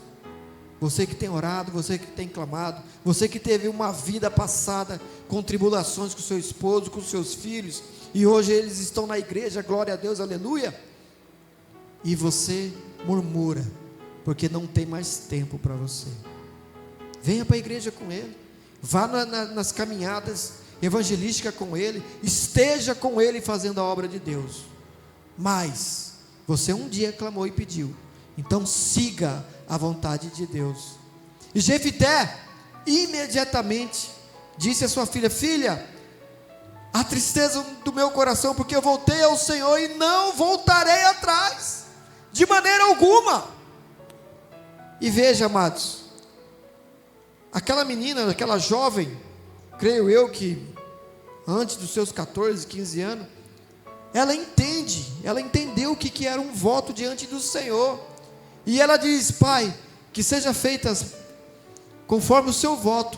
E: Você que tem orado, você que tem clamado, você que teve uma vida passada com tribulações com seu esposo, com seus filhos, e hoje eles estão na igreja, glória a Deus, aleluia. E você murmura, porque não tem mais tempo para você. Venha para a igreja com ele, vá nas caminhadas evangelísticas com ele, esteja com ele fazendo a obra de Deus. Mas você um dia clamou e pediu, então siga a vontade de Deus. E Jefité imediatamente disse à sua filha: filha, a tristeza do meu coração, porque eu voltei ao Senhor e não voltarei atrás, de maneira alguma. E veja, amados, aquela menina, aquela jovem, creio eu que antes dos seus 14, 15 anos, ela entendeu o que era um voto diante do Senhor, e ela diz: Pai, que seja feita conforme o seu voto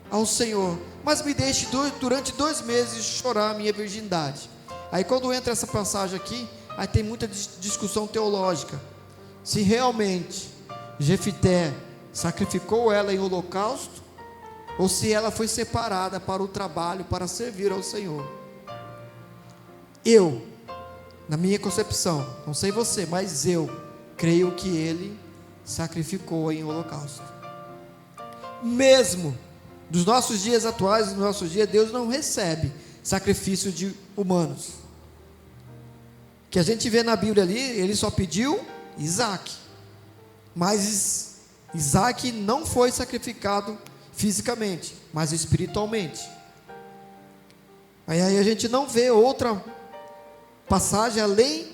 E: ao Senhor, mas me deixe durante 2 meses chorar a minha virgindade. Aí quando entra essa passagem aqui, aí tem muita discussão teológica, se realmente Jefité sacrificou ela em holocausto, ou se ela foi separada para o trabalho, para servir ao Senhor. Eu, na minha concepção, não sei você, mas eu creio que ele sacrificou em holocausto. Mesmo dos nossos dias atuais, nos nossos dias, Deus não recebe sacrifício de humanos. Que a gente vê na Bíblia ali, ele só pediu Isaac, mas Isaac não foi sacrificado fisicamente, mas espiritualmente. Aí a gente não vê outra passagem além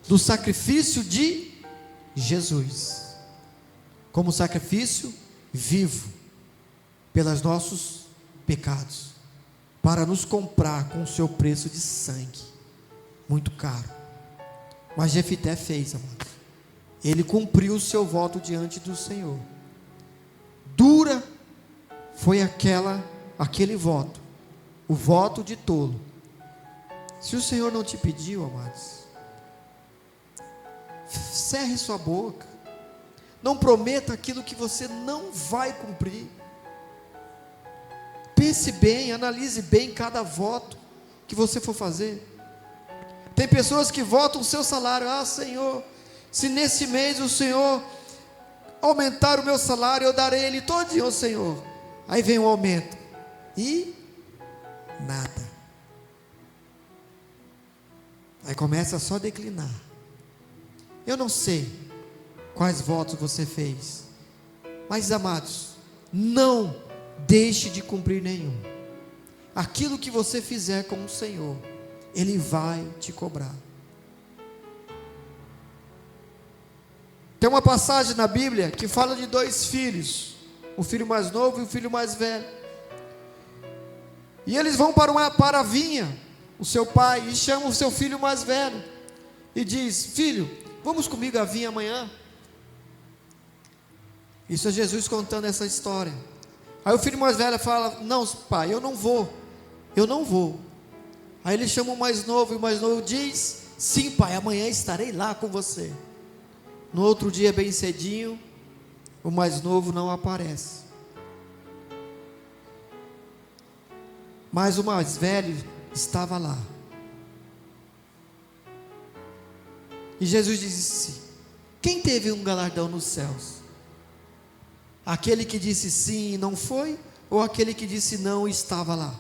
E: do sacrifício de Jesus, como sacrifício vivo, pelos nossos pecados, para nos comprar com o seu preço de sangue, muito caro. Mas Jefité fez, amados. Ele cumpriu o seu voto diante do Senhor. Dura foi aquele voto, o voto de tolo. Se o Senhor não te pediu, amados, cerre sua boca, não prometa aquilo que você não vai cumprir. Pense bem, analise bem cada voto que você for fazer. Tem pessoas que votam o seu salário: ah, Senhor, se nesse mês o Senhor aumentar o meu salário, eu darei ele todinho ao Senhor. Aí vem o aumento e nada. Aí começa só a declinar. Eu não sei quais votos você fez, mas, amados, não deixe de cumprir nenhum. Aquilo que você fizer com o Senhor, Ele vai te cobrar. Tem uma passagem na Bíblia que fala de 2 filhos, o filho mais novo e o filho mais velho. E eles vão para a vinha, o seu pai, e chama o seu filho mais velho e diz: filho, vamos comigo à vinha amanhã. Isso é Jesus contando essa história. Aí o filho mais velho fala: não, pai, eu não vou. Aí ele chama o mais novo, e o mais novo diz: sim, pai, amanhã estarei lá com você. No outro dia, bem cedinho, o mais novo não aparece, mas o mais velho estava lá. E Jesus disse: quem teve um galardão nos céus? Aquele que disse sim e não foi, ou aquele que disse não e estava lá?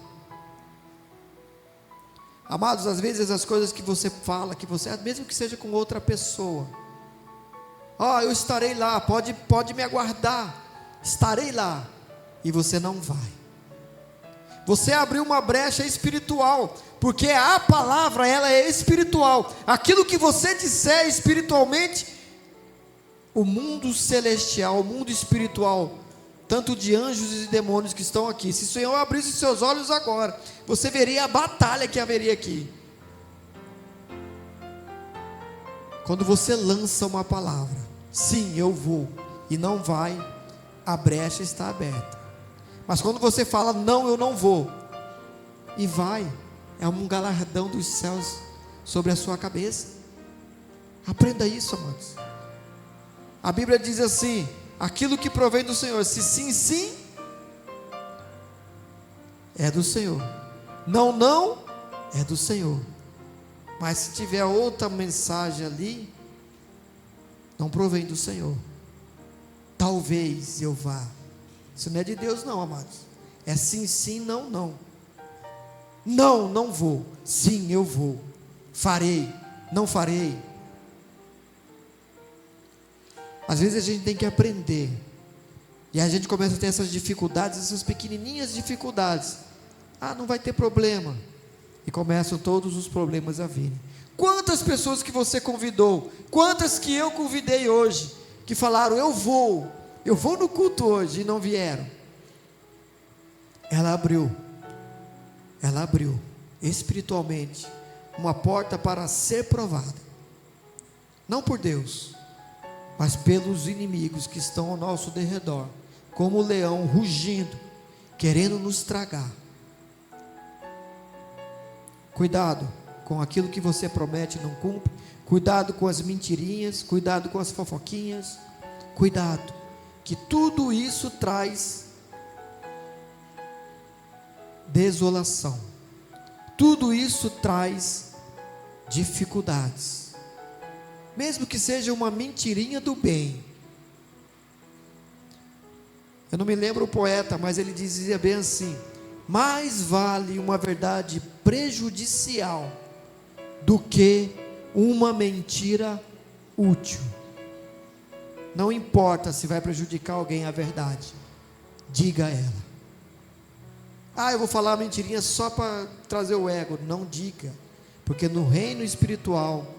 E: Amados, às vezes as coisas que você fala, que você, mesmo que seja com outra pessoa, eu estarei lá, pode me aguardar, estarei lá, e você não vai. Você abriu uma brecha espiritual, porque a palavra, ela é espiritual. Aquilo que você disser espiritualmente, o mundo celestial, o mundo espiritual, tanto de anjos e demônios que estão aqui, se o Senhor abrisse seus olhos agora, você veria a batalha que haveria aqui. Quando você lança uma palavra, sim, eu vou, e não vai, a brecha está aberta. Mas quando você fala, não, eu não vou, e vai, é um galardão dos céus sobre a sua cabeça. Aprenda isso, amados. A Bíblia diz assim: aquilo que provém do Senhor, se sim, sim, é do Senhor. Não, não, é do Senhor. Mas se tiver outra mensagem ali, não provém do Senhor. Talvez eu vá. Isso não é de Deus não, amados. É sim, sim, não, não. Não, não vou. Sim, eu vou. Farei, não farei. Às vezes a gente tem que aprender. E a gente começa a ter essas dificuldades, essas pequenininhas dificuldades. Não vai ter problema. e começam todos os problemas a virem. Quantas pessoas que você convidou, quantas que eu convidei hoje, que falaram, eu vou no culto hoje, e não vieram. Ela abriu espiritualmente uma porta para ser provada, não por Deus, mas pelos inimigos que estão ao nosso derredor, como o leão rugindo, querendo nos tragar. Cuidado com aquilo que você promete e não cumpre, cuidado com as mentirinhas, cuidado com as fofoquinhas, cuidado, que tudo isso traz desolação, tudo isso traz dificuldades, mesmo que seja uma mentirinha do bem. Eu não me lembro o poeta, mas ele dizia bem assim: mais vale uma verdade prejudicial do que uma mentira útil. Não importa se vai prejudicar alguém a verdade, diga a ela. Eu vou falar uma mentirinha só para trazer o ego. Não diga, porque no reino espiritual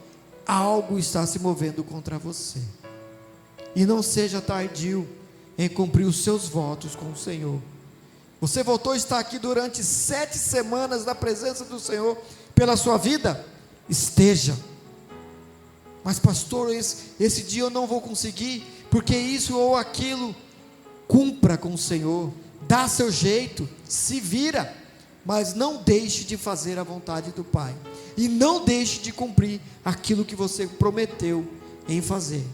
E: algo está se movendo contra você. E não seja tardio em cumprir os seus votos com o Senhor. Você voltou a estar aqui durante 7 semanas na presença do Senhor pela sua vida? Esteja. Mas pastor, esse dia eu não vou conseguir, porque isso ou aquilo. Cumpra com o Senhor, dá seu jeito, se vira, mas não deixe de fazer a vontade do Pai, e não deixe de cumprir aquilo que você prometeu em fazer.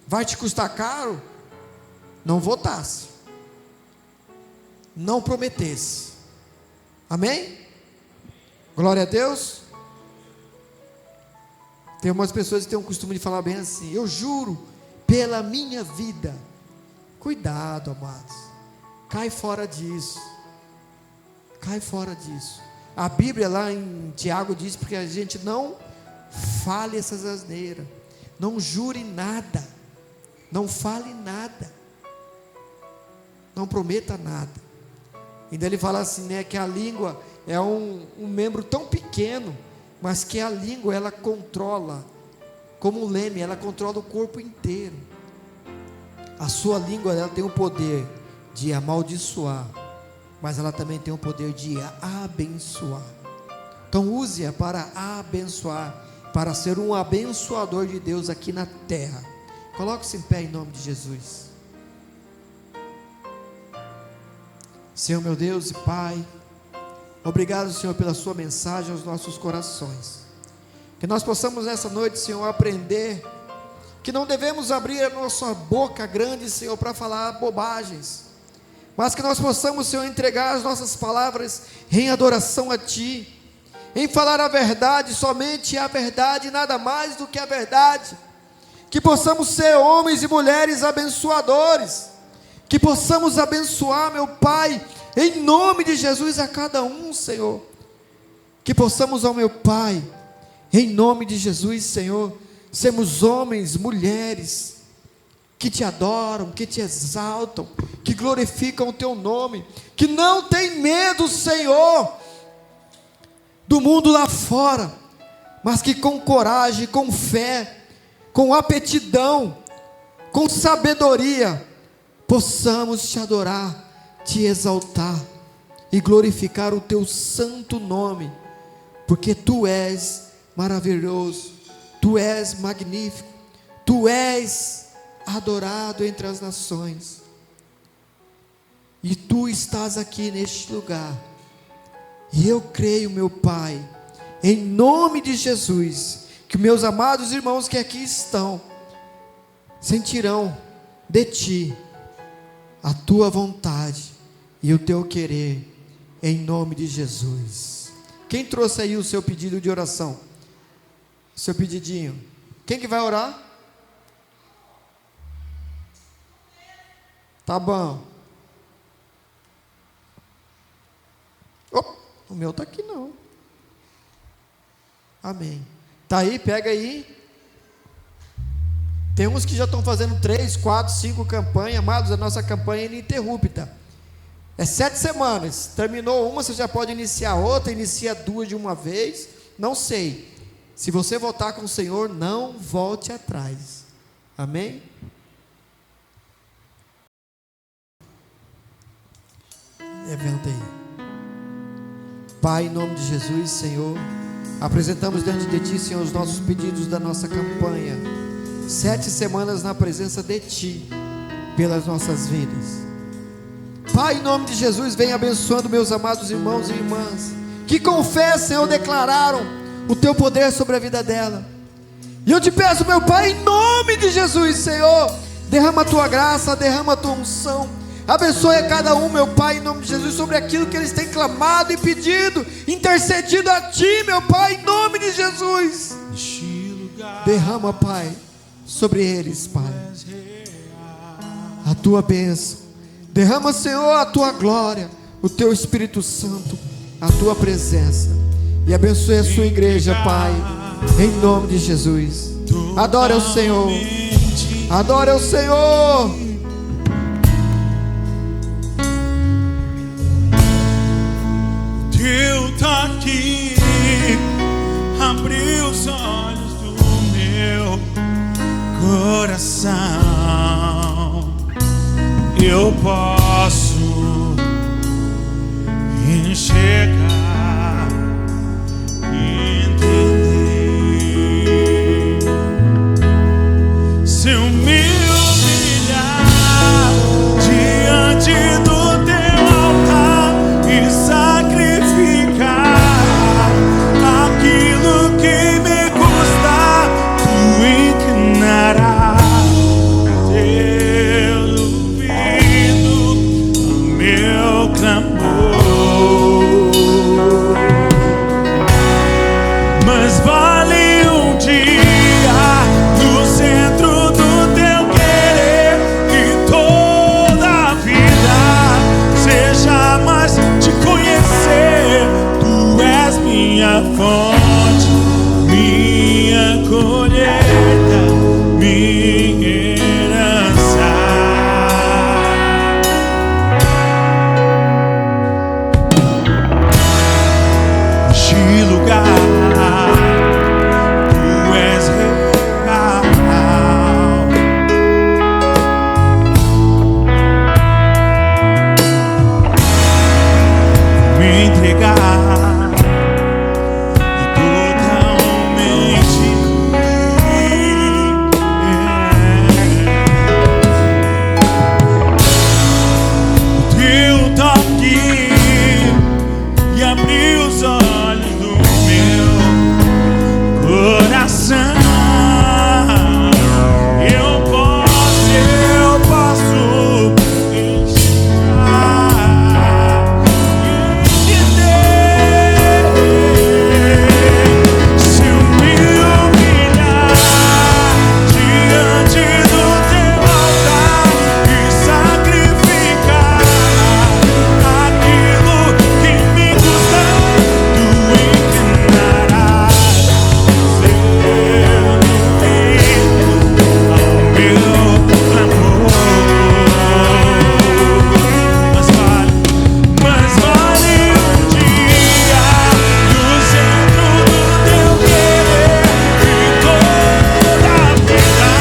E: Vai te custar caro? Não votasse, não prometesse. Amém? Glória a Deus. Tem umas pessoas que têm o costume de falar bem assim: eu juro pela minha vida. Cuidado, amados, cai fora disso, cai fora disso. A Bíblia lá em Tiago diz, porque a gente não fale essas asneiras, não jure nada, não fale nada, não prometa nada. Ainda ele fala assim, né, que a língua é um membro tão pequeno, mas que a língua ela controla, como um leme, ela controla o corpo inteiro. A sua língua ela tem o poder de amaldiçoar, mas ela também tem o poder de abençoar. Então use-a para abençoar, para ser um abençoador de Deus aqui na terra. Coloque-se em pé em nome de Jesus. Senhor meu Deus e Pai, obrigado, Senhor, pela sua mensagem aos nossos corações. Que nós possamos nessa noite, Senhor, aprender que não devemos abrir a nossa boca grande, Senhor, para falar bobagens, mas que nós possamos, Senhor, entregar as nossas palavras em adoração a Ti, em falar a verdade, somente a verdade, nada mais do que a verdade. Que possamos ser homens e mulheres abençoadores, que possamos abençoar, meu Pai, em nome de Jesus, a cada um, Senhor. Que possamos, ó meu Pai, em nome de Jesus, Senhor, sermos homens, mulheres, que Te adoram, que Te exaltam, que glorificam o Teu nome, que não tem medo, Senhor, do mundo lá fora, mas que com coragem, com fé, com aptidão, com sabedoria, possamos Te adorar, Te exaltar e glorificar o Teu santo nome, porque Tu és maravilhoso, Tu és magnífico, Tu és adorado entre as nações, e Tu estás aqui neste lugar, e eu creio, meu Pai, em nome de Jesus, que meus amados irmãos que aqui estão, sentirão de Ti a Tua vontade e o Teu querer, em nome de Jesus. Quem trouxe aí o seu pedido de oração? Seu pedidinho. Quem que vai orar? Tá bom. O meu tá aqui não. Amém. Tá aí, pega aí. Tem uns que já estão fazendo 3, 4, 5 campanhas. Amados, a nossa campanha é ininterrupta. É 7 semanas. Terminou uma, você já pode iniciar outra, inicia 2 de uma vez. Não sei. Se você voltar com o Senhor, não volte atrás. Amém? Levanta aí. Pai, em nome de Jesus, Senhor, apresentamos diante de Ti, Senhor, os nossos pedidos da nossa campanha. 7 semanas na presença de Ti, pelas nossas vidas. Pai, em nome de Jesus, vem abençoando meus amados irmãos e irmãs, que com fé, Senhor, declararam o Teu poder sobre a vida dela. E eu te peço, meu Pai, em nome de Jesus, Senhor, derrama a Tua graça, derrama a Tua unção. Abençoe a cada um, meu Pai, em nome de Jesus, sobre aquilo que eles têm clamado e pedido, intercedido a Ti, meu Pai, em nome de Jesus. Derrama, Pai, sobre eles, Pai, a Tua bênção. Derrama, Senhor, a Tua glória, o Teu Espírito Santo, a Tua presença. E abençoe a Sua igreja, Pai, em nome de Jesus. Adore ao Senhor. Adore ao Senhor.
B: Teu toque abriu os olhos do meu coração. Eu posso enxergar, entender. Se eu me humilhar diante do Teu altar e sacrificar aquilo que me custa, Tu inclinarás teu ouvido ao meu clamor. Mas vale um dia no centro do Teu querer, que toda a vida seja mais te conhecer. Tu és minha fonte, minha colheita, minha herança. Este lugar, Tu és real. Me entregar totalmente. O Teu toque e abrir os olhos do meu coração. Eu posso enxergar e entender. Se eu me humilhar diante do Teu altar e sacrificar aquilo que me custa, Tu inclinarás teu ouvido ao meu clamor. Mas vale um dia no centro do Teu querer, que toda a vida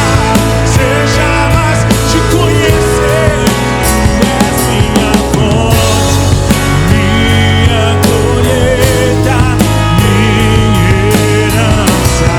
B: seja mais te conhecer. Tu és minha fonte, minha colheita, minha herança.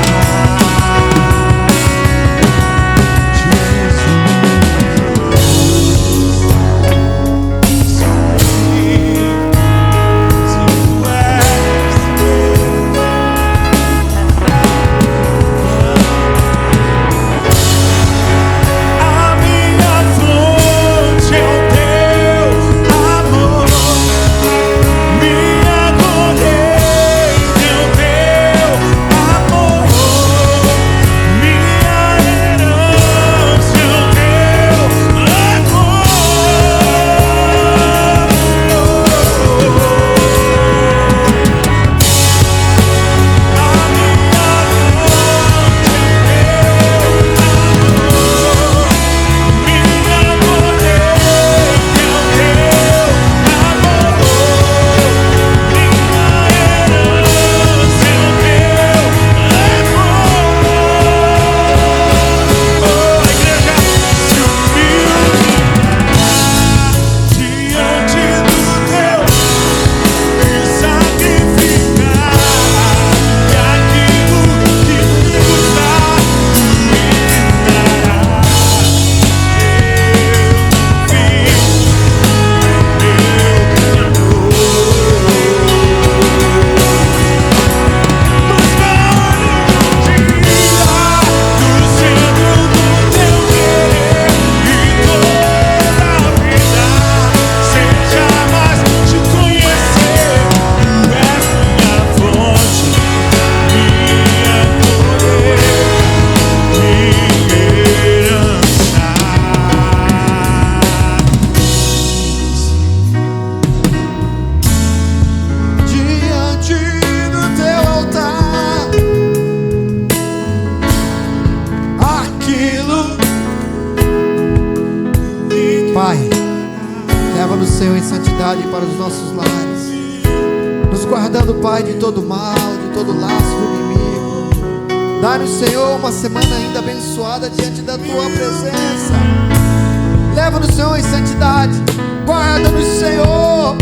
E: prosperidade para os nossos lares, nos guardando, Pai, de todo mal, de todo laço do inimigo. Dá-nos, Senhor, uma semana ainda abençoada diante da Tua presença. Leva-nos, Senhor, em santidade. Guarda-nos, Senhor,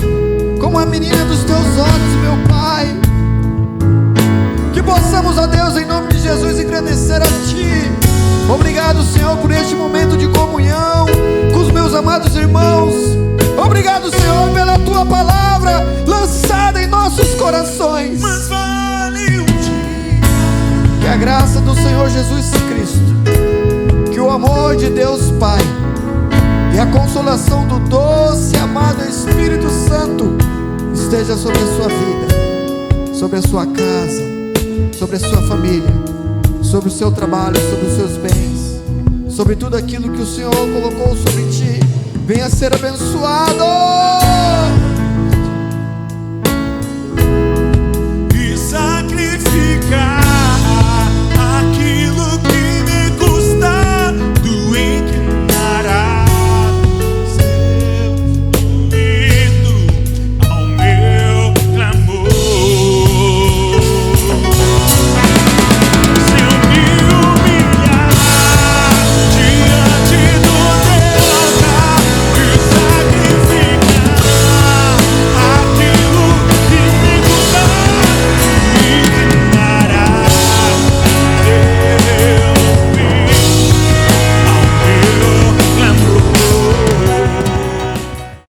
E: como a menina dos Teus olhos, meu Pai. Que possamos, ó Deus, em nome de Jesus, engrandecer a Ti. Obrigado, Senhor, por este momento de comunhão com os meus amados irmãos. Obrigado, Senhor, pela Tua palavra lançada em nossos corações. Que a graça do Senhor Jesus Cristo, que o amor de Deus Pai e a consolação do doce e amado Espírito Santo esteja sobre a sua vida, sobre a sua casa, sobre a sua família, sobre o seu trabalho, sobre os seus bens, sobre tudo aquilo que o Senhor colocou sobre ti. Venha ser abençoado.